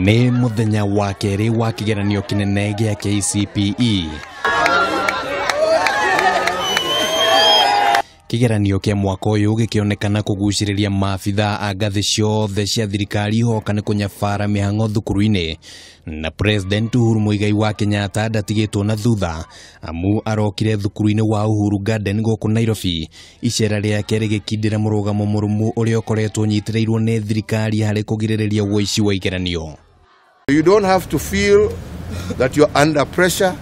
Nĩ mũthenya wa kerĩ wa kigeranio kinene gĩa KCPE. Kigeranio kĩa mwaka ũyũ gĩkĩonekana kũgucĩrĩria maabitha a ngathĩ ciothe cia thirikari hoka nĩ kũnyabara mihang'o thukuru-ini, na President Uhuru Kenyatta ndatigĩtwo na thutha amu arokire thukuru-ini wa Uhuru Garden gũkũ Nairobi icera rĩake rĩgĩkindĩra mũrũgamo mũrũmu ũrĩa ũkoretwo ũnyitĩrĩirwo nĩ thirikari harĩ kũgirĩrĩria ũici wa igeranio. You don't have to feel that you're under pressure,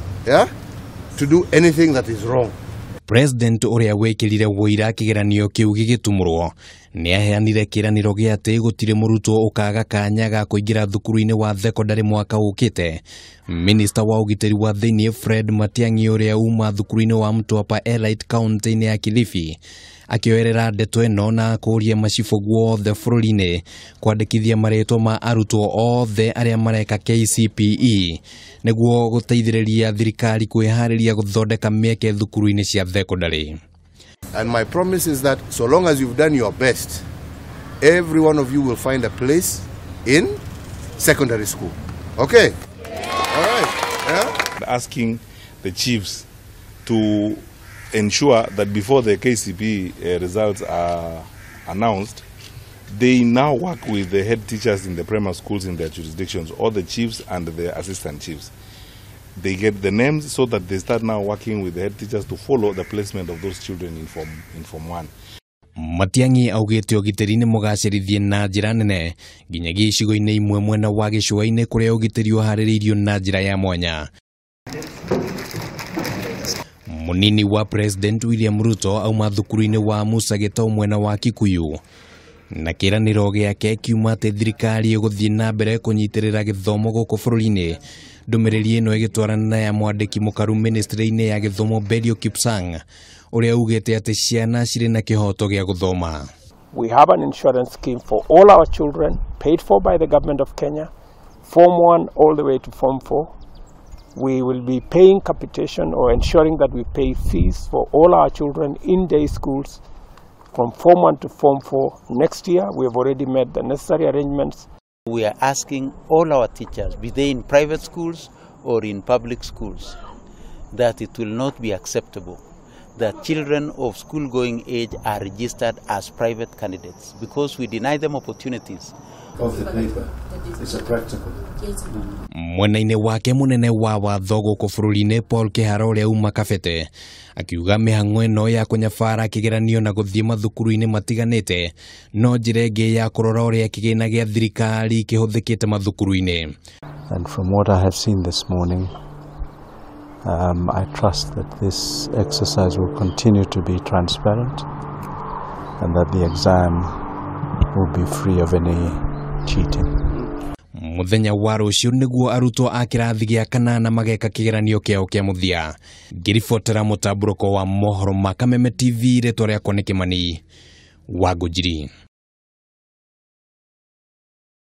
to do anything that is wrong. President ũrĩa wekĩrire wuira kigeranio kĩu gĩgĩtumũrwo nĩ aheanire kiraniro gĩa atĩ gutire murutwo ukaga kanya ga kuingira thukuru-ini wa thekondari mwaka ukite. Minister wa ugitiri wa thi-ini Fred Matiang'i ũrĩa uma thukuru-ini wa Mtwapa Elite County-ini ya Kilifi akĩoerera ndeto ĩno na kũria macibũ guothe bururi-ini kwandĩkithia marĩtwa ma arutwo othe arĩa mareka KCPE nĩguo gũteithĩrĩria thirikari kwĩharĩria gũthondeka mĩeke thukuru-ini cia thekondari. And my promise is that so long as you've done your best, every one of you will find a place in secondary school. Okay? All right. Yeah? Asking the chiefs to ensure that before the KCPE results are announced, they now work with the head teachers in the primary schools in their jurisdictions, or the chiefs and the assistant chiefs. They get the names so that they start now working with the head teachers to follow the placement of those children in Form 1. Matiang'i augĩte ũgitĩri nĩ mũgacĩrithie na njĩra nene nginyagia icigo-inĩ imwe mwena wa gĩcũa-inĩ kũrĩa ũgitĩri ũharĩrĩirio na njĩra ya mwanya. Munini wa President William Ruto auma thukuru-ini wa Musageta mwena wa Kikuyu na kiraniro gĩake kiuma atĩ thirikari ĩgũthiĩ na mbere kũnyitĩrĩra gĩthomo gũkũ bũrũri-inĩ. Ndũmĩrĩri ĩno ĩgĩtwarana na ya mwandĩki mũkaru ministry-inĩ ya gĩthomo Belio Kipsang ũrĩa ugĩte atĩ ciana cirĩ na kĩhoto gĩa gũthoma. We have an insurance scheme for all our children paid for by the government of Kenya, Form 1 all the way to Form 4. We will be paying capitation or ensuring that we pay fees for all our children in day schools from Form 1 to Form 4 next year. We have already made the necessary arrangements. We are asking all our teachers, be they in private schools or in public schools, that it will not be acceptable that children of school-going age are registered as private candidates because we deny them opportunities. Of the paper, it's a practical. Mwena-inĩ wake munene wa watho gũkũ bũrũri-inĩ Paul Kĩharo ũrĩa uma Kabete akiuga mihang'o ĩno ya kũnyabara kigeranio na gũthiĩ mathukuru-inĩ matiganĩte no njĩra ĩngĩ ya kũrora ũrĩa kĩgĩna gĩa thirikari kĩhũthĩkĩte mathukuru-inĩ. And from what I have seen this morning, I trust that this exercise will continue to be transparent and that the exam will be free of any cheating. Muthenya wa rũciũ nĩguo arutwo a kĩrathi gĩa kanana mageka kigeranio kĩao kĩa mũthia. Ngĩribotera mũtambũrũko wa mohoro ma Kameme TV rĩtwa rĩakwa nĩ Kĩmani wa Gutiri.